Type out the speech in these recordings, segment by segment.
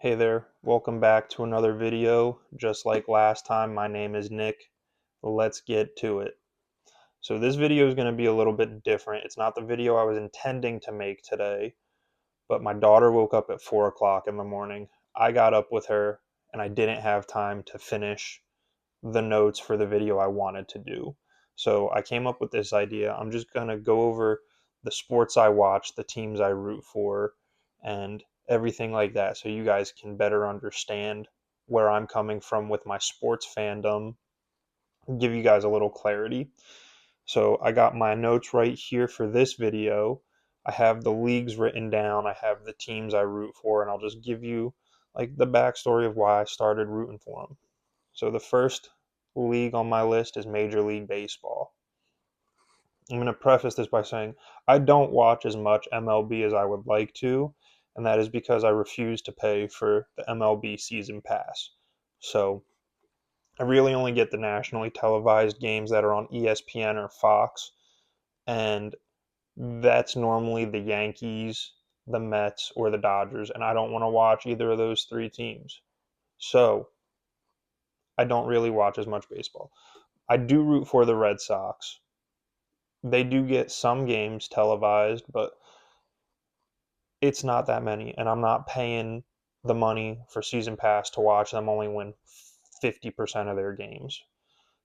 Hey there, welcome back to another video. Just like last time, my name is Nick. Let's get to it. So this video is going to be a little bit different. It's not the video I was intending to make today, but my daughter woke up at 4 o'clock in the morning. I got up with her and I didn't have time to finish the notes for the video I wanted to do. So I came up with this idea. I'm just going to go over the sports I watch, the teams I root for, and everything like that so you guys can better understand where I'm coming from with my sports fandom, give you guys a little clarity. So I got my notes right here for this video. I have the leagues written down, I have the teams I root for, and I'll just give you like the backstory of why I started rooting for them. So the first league on my list is Major League Baseball. I'm going to preface this by saying I don't watch as much MLB as I would like to, and that is because I refuse to pay for the MLB season pass. So I really only get the nationally televised games that are on ESPN or Fox, and that's normally the Yankees, the Mets, or the Dodgers, and I don't want to watch either of those three teams. So I don't really watch as much baseball. I do root for the Red Sox. They do get some games televised, but it's not that many, and I'm not paying the money for season pass to watch them only win 50% of their games.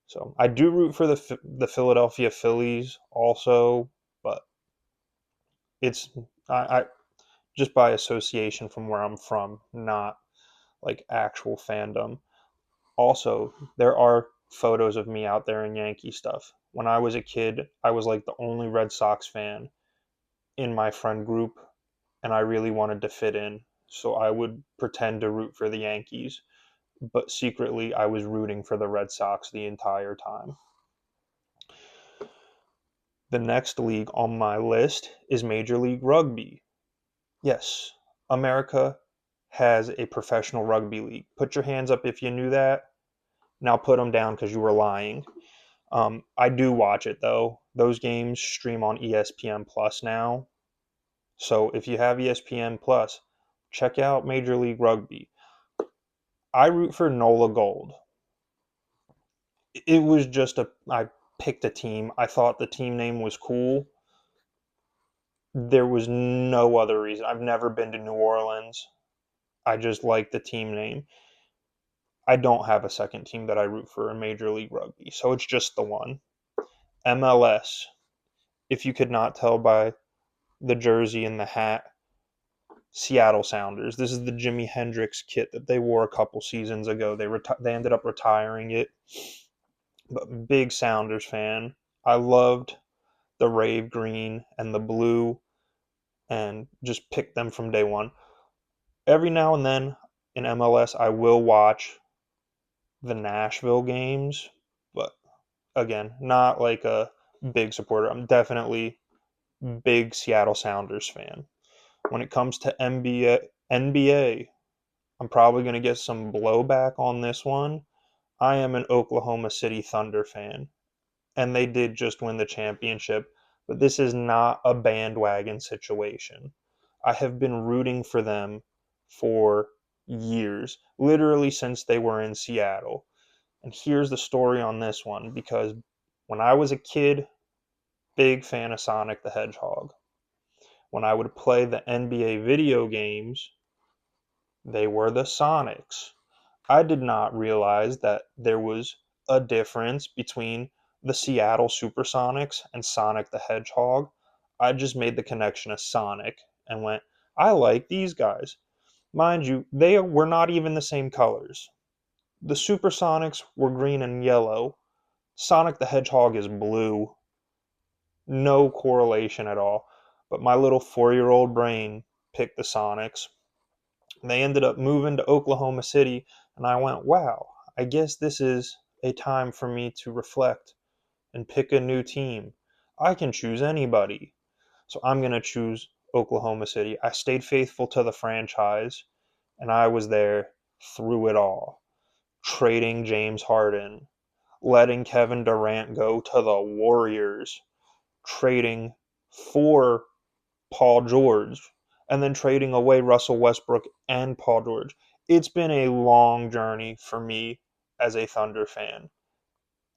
So I do root for the Philadelphia Phillies also, but it's I just by association from where I'm from, not like actual fandom. Also, there are photos of me out there in Yankee stuff. When I was a kid, I was like the only Red Sox fan in my friend group, and I really wanted to fit in. So I would pretend to root for the Yankees, but secretly I was rooting for the Red Sox the entire time. The next league on my list is Major League Rugby. Yes, America has a professional rugby league. Put your hands up if you knew that. Now put them down because you were lying. I do watch it though. Those games stream on ESPN Plus now. So if you have ESPN Plus, check out Major League Rugby. I root for NOLA Gold. It was just I picked a team. I thought the team name was cool. There was no other reason. I've never been to New Orleans. I just like the team name. I don't have a second team that I root for in Major League Rugby, so it's just the one. MLS, if you could not tell by the jersey and the hat, Seattle Sounders. This is the Jimi Hendrix kit that they wore a couple seasons ago. They ended up retiring it, but big Sounders fan. I loved the rave green and the blue, and just picked them from day one. Every now and then in MLS, I will watch the Nashville games, but again, not like a big supporter. I'm definitely big Seattle Sounders fan. When it comes to NBA, I'm probably going to get some blowback on this one. I am an Oklahoma City Thunder fan, and they did just win the championship, but this is not a bandwagon situation. I have been rooting for them for years, literally since they were in Seattle. And here's the story on this one, because when I was a kid, big fan of Sonic the Hedgehog. When I would play the NBA video games, they were the Sonics. I did not realize that there was a difference between the Seattle Supersonics and Sonic the Hedgehog. I just made the connection of Sonic and went, I like these guys. Mind you, they were not even the same colors. The Supersonics were green and yellow. Sonic the Hedgehog is blue. No correlation at all. But my little 4-year-old brain picked the Sonics. They ended up moving to Oklahoma City, and I went, wow, I guess this is a time for me to reflect and pick a new team. I can choose anybody. So I'm going to choose Oklahoma City. I stayed faithful to the franchise, and I was there through it all. Trading James Harden, letting Kevin Durant go to the Warriors, trading for Paul George, and then trading away Russell Westbrook and Paul George. It's been a long journey for me as a Thunder fan,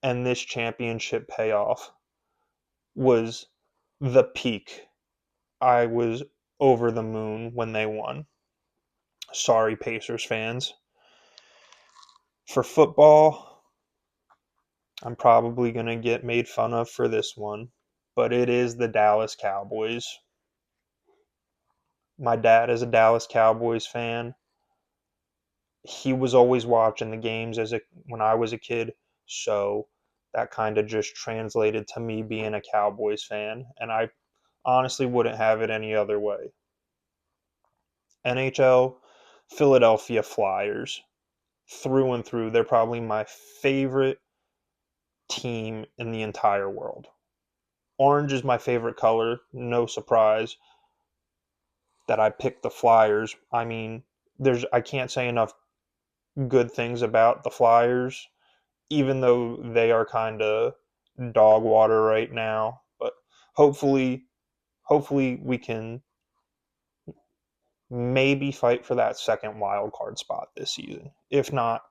and this championship payoff was the peak. I was over the moon when they won. Sorry, Pacers fans. For football, I'm probably going to get made fun of for this one, but it is the Dallas Cowboys. My dad is a Dallas Cowboys fan. He was always watching the games when I was a kid, so that kind of just translated to me being a Cowboys fan, and I honestly wouldn't have it any other way. NHL, Philadelphia Flyers, through and through. They're probably my favorite team in the entire world. Orange is my favorite color, no surprise that I picked the Flyers. I mean, I can't say enough good things about the Flyers, even though they are kind of dog water right now. But hopefully, hopefully we can maybe fight for that second wild card spot this season. If not,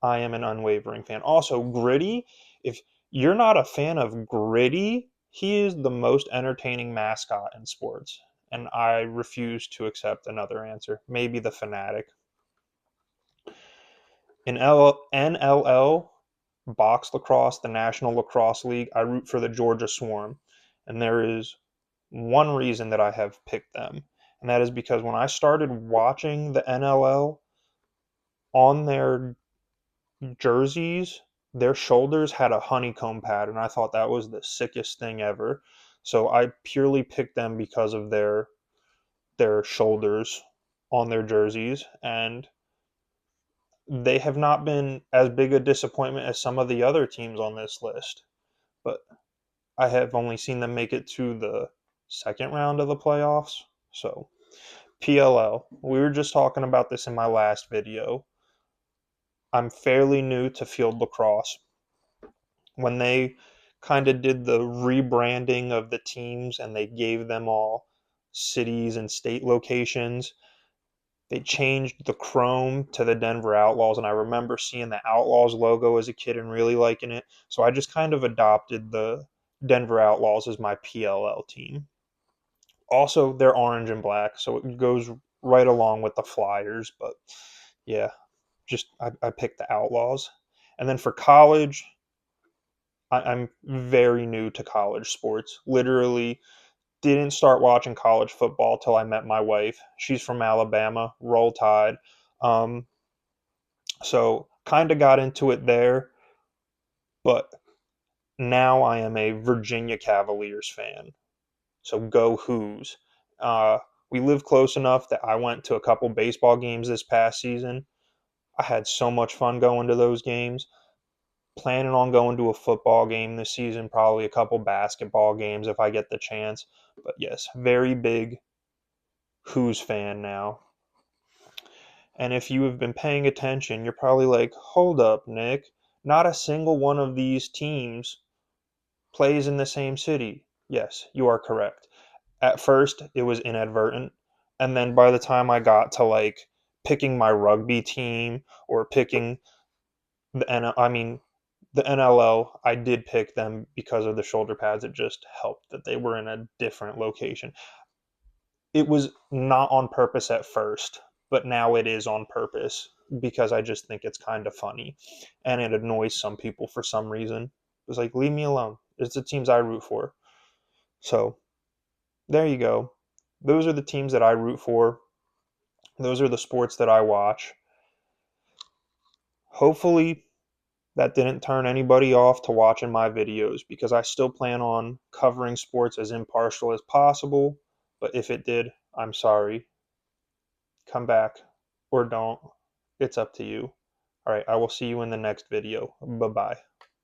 I am an unwavering fan. Also, Gritty, if you're not a fan of Gritty, he is the most entertaining mascot in sports. And I refuse to accept another answer. Maybe the Fanatic. In NLL, box lacrosse, the National Lacrosse League, I root for the Georgia Swarm. And there is one reason that I have picked them. And that is because when I started watching the NLL, on their jerseys, their shoulders had a honeycomb pattern. I thought that was the sickest thing ever. So I purely picked them because of their shoulders on their jerseys, and they have not been as big a disappointment as some of the other teams on this list. But I have only seen them make it to the second round of the playoffs. So PLL, we were just talking about this in my last video. I'm fairly new to field lacrosse. When they kind of did the rebranding of the teams and they gave them all cities and state locations, they changed the chrome to the Denver Outlaws. And I remember seeing the Outlaws logo as a kid and really liking it. So I just kind of adopted the Denver Outlaws as my PLL team. Also, they're orange and black, so it goes right along with the Flyers. But yeah, I picked the Outlaws. And then for college, I'm very new to college sports. Literally didn't start watching college football till I met my wife. She's from Alabama, Roll Tide. Um, so kind of got into it there, but now I am a Virginia Cavaliers fan. So go Hoos. Uh, we live close enough that I went to a couple baseball games this past season. I had so much fun going to those games. Planning on going to a football game this season, probably a couple basketball games if I get the chance. But yes, very big Who's fan now. And if you have been paying attention, you're probably like, hold up, Nick. Not a single one of these teams plays in the same city. Yes, you are correct. At first, it was inadvertent. And then by the time I got to like picking my rugby team or picking the NLL, I did pick them because of the shoulder pads. It just helped that they were in a different location. It was not on purpose at first, but now it is on purpose because I just think it's kind of funny and it annoys some people for some reason. It's like, leave me alone. It's the teams I root for. So there you go. Those are the teams that I root for. Those are the sports that I watch. Hopefully, that didn't turn anybody off to watching my videos because I still plan on covering sports as impartial as possible. But if it did, I'm sorry. Come back or don't. It's up to you. All right, I will see you in the next video. Bye bye.